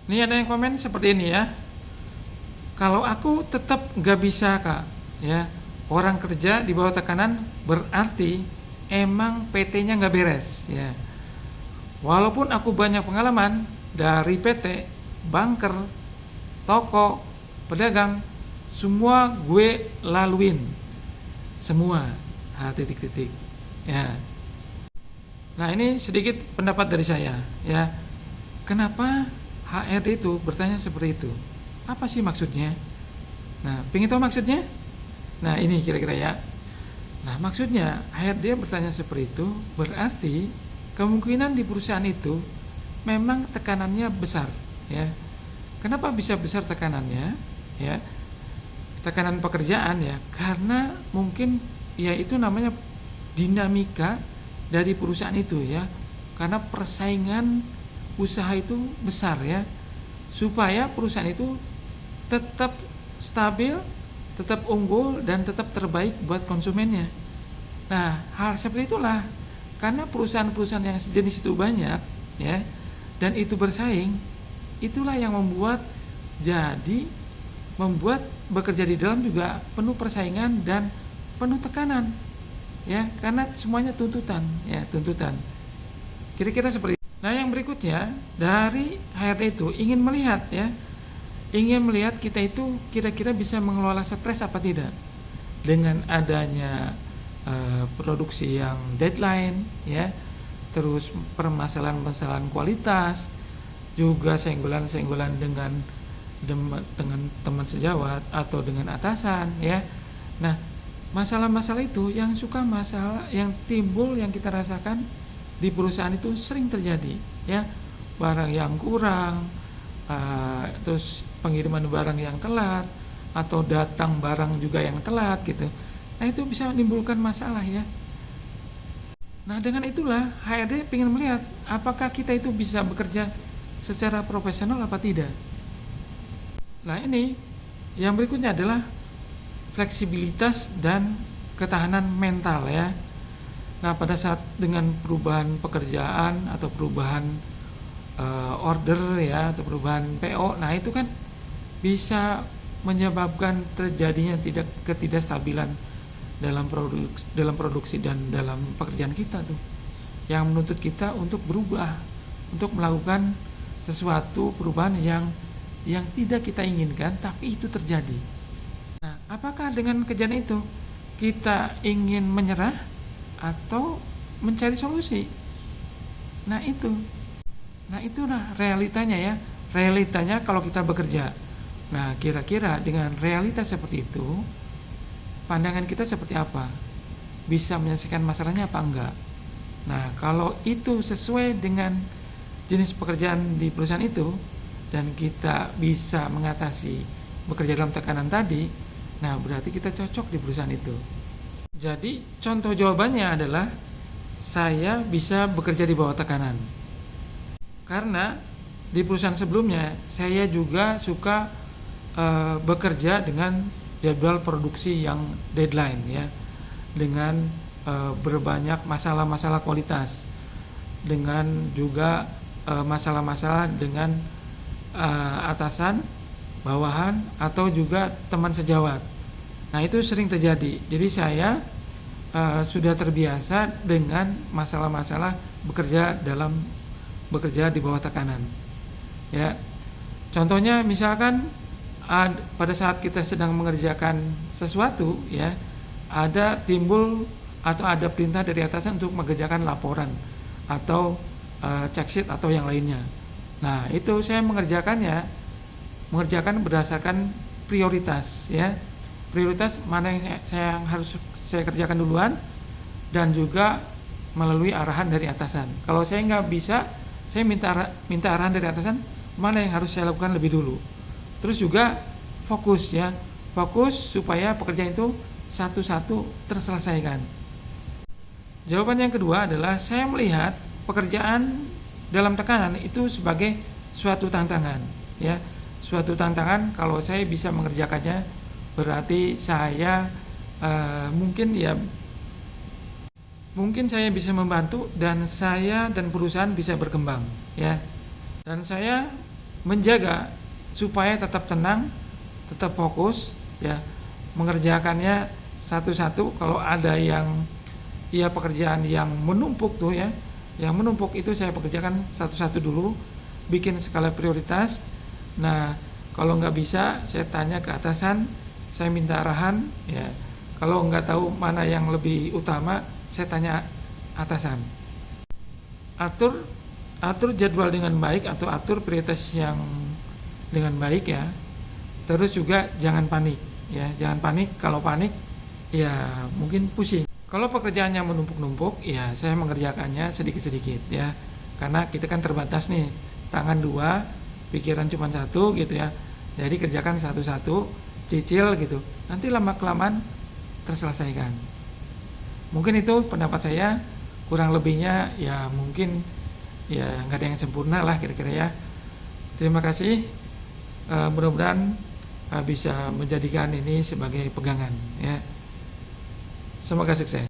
Ini ada yang komen seperti ini ya. Kalau aku tetap nggak bisa kak, ya orang kerja di bawah tekanan berarti emang PT-nya nggak beres, ya. Walaupun aku banyak pengalaman dari PT, banker, toko, pedagang, semua gue laluin, semua titik-titik, ya. Nah ini sedikit pendapat dari saya, ya. Kenapa HRD itu bertanya seperti itu? Apa sih maksudnya? Nah, pengen tahu maksudnya? Nah, ini kira-kira ya. Nah, maksudnya HRD bertanya seperti itu berarti kemungkinan di perusahaan itu memang tekanannya besar, ya. Kenapa bisa besar tekanannya? Ya, tekanan pekerjaan ya, karena mungkin ya itu namanya dinamika dari perusahaan itu ya. Karena persaingan usaha itu besar ya. Supaya perusahaan itu tetap stabil, tetap unggul, dan tetap terbaik buat konsumennya. Nah, hal seperti itulah, karena perusahaan-perusahaan yang sejenis itu banyak, ya, dan itu bersaing, itulah yang membuat bekerja di dalam juga penuh persaingan dan penuh tekanan, ya, karena semuanya tuntutan, ya, tuntutan. Kira-kira seperti itu. Nah, yang berikutnya dari HRD itu ingin melihat kita itu kira-kira bisa mengelola stres apa tidak dengan adanya produksi yang deadline, ya, terus permasalahan-permasalahan kualitas, juga senggolan-senggolan dengan teman sejawat atau dengan atasan, ya. Nah, masalah-masalah itu yang timbul yang kita rasakan di perusahaan itu sering terjadi, ya, barang yang kurang, terus pengiriman barang yang telat atau datang barang juga yang telat gitu. Nah, itu bisa menimbulkan masalah ya. Nah, dengan itulah HRD ingin melihat apakah kita itu bisa bekerja secara profesional apa tidak. Nah, ini yang berikutnya adalah fleksibilitas dan ketahanan mental ya. Nah, pada saat dengan perubahan pekerjaan atau perubahan order ya atau perubahan PO, nah itu kan bisa menyebabkan terjadinya ketidakstabilan dalam produksi dan dalam pekerjaan kita tuh, yang menuntut kita untuk berubah, untuk melakukan sesuatu perubahan yang tidak kita inginkan tapi itu terjadi. Nah, apakah dengan kejadian itu kita ingin menyerah atau mencari solusi? Nah, itulah realitanya ya. Realitanya kalau kita bekerja. Nah, kira-kira dengan realitas seperti itu, pandangan kita seperti apa? Bisa menyelesaikan masalahnya apa enggak? Nah, kalau itu sesuai dengan jenis pekerjaan di perusahaan itu dan kita bisa mengatasi bekerja dalam tekanan tadi, nah berarti kita cocok di perusahaan itu. Jadi, contoh jawabannya adalah saya bisa bekerja di bawah tekanan. Karena di perusahaan sebelumnya saya juga suka bekerja dengan jadwal produksi yang deadline ya, dengan berbanyak masalah-masalah kualitas, dengan juga masalah-masalah dengan atasan, bawahan, atau juga teman sejawat. Nah, itu sering terjadi. Jadi saya sudah terbiasa dengan masalah-masalah bekerja di bawah tekanan. Ya, contohnya misalkan pada saat kita sedang mengerjakan sesuatu, ya, ada timbul atau ada perintah dari atasan untuk mengerjakan laporan atau check sheet atau yang lainnya. Nah, itu saya mengerjakan berdasarkan prioritas, ya. Prioritas mana yang harus saya kerjakan duluan dan juga melalui arahan dari atasan. Kalau saya nggak bisa, saya minta arahan dari atasan mana yang harus saya lakukan lebih dulu. Terus juga fokus supaya pekerjaan itu satu-satu terselesaikan. Jawaban yang kedua adalah saya melihat pekerjaan dalam tekanan itu sebagai suatu tantangan, ya. Suatu tantangan kalau saya bisa mengerjakannya berarti saya mungkin saya bisa membantu dan saya dan perusahaan bisa berkembang, ya. Dan saya menjaga supaya tetap tenang, tetap fokus, ya, mengerjakannya satu-satu. Kalau ada yang pekerjaan yang menumpuk tuh ya, yang menumpuk itu saya pekerjakan satu-satu dulu, bikin skala prioritas. Nah, kalau nggak bisa saya tanya ke atasan, saya minta arahan, ya. Kalau nggak tahu mana yang lebih utama, saya tanya atasan. Atur jadwal dengan baik atau atur prioritas yang dengan baik ya. Terus juga jangan panik ya, jangan panik. Kalau panik ya mungkin pusing. Kalau pekerjaannya menumpuk-numpuk ya saya mengerjakannya sedikit-sedikit ya. Karena kita kan terbatas nih, tangan dua, pikiran cuma satu gitu ya. Jadi kerjakan satu-satu, cicil gitu. Nanti lama-kelamaan terselesaikan. Mungkin itu pendapat saya, kurang lebihnya ya mungkin ya nggak ada yang sempurna lah kira-kira ya. Terima kasih. Mudah-mudahan bisa menjadikan ini sebagai pegangan ya. Semoga sukses.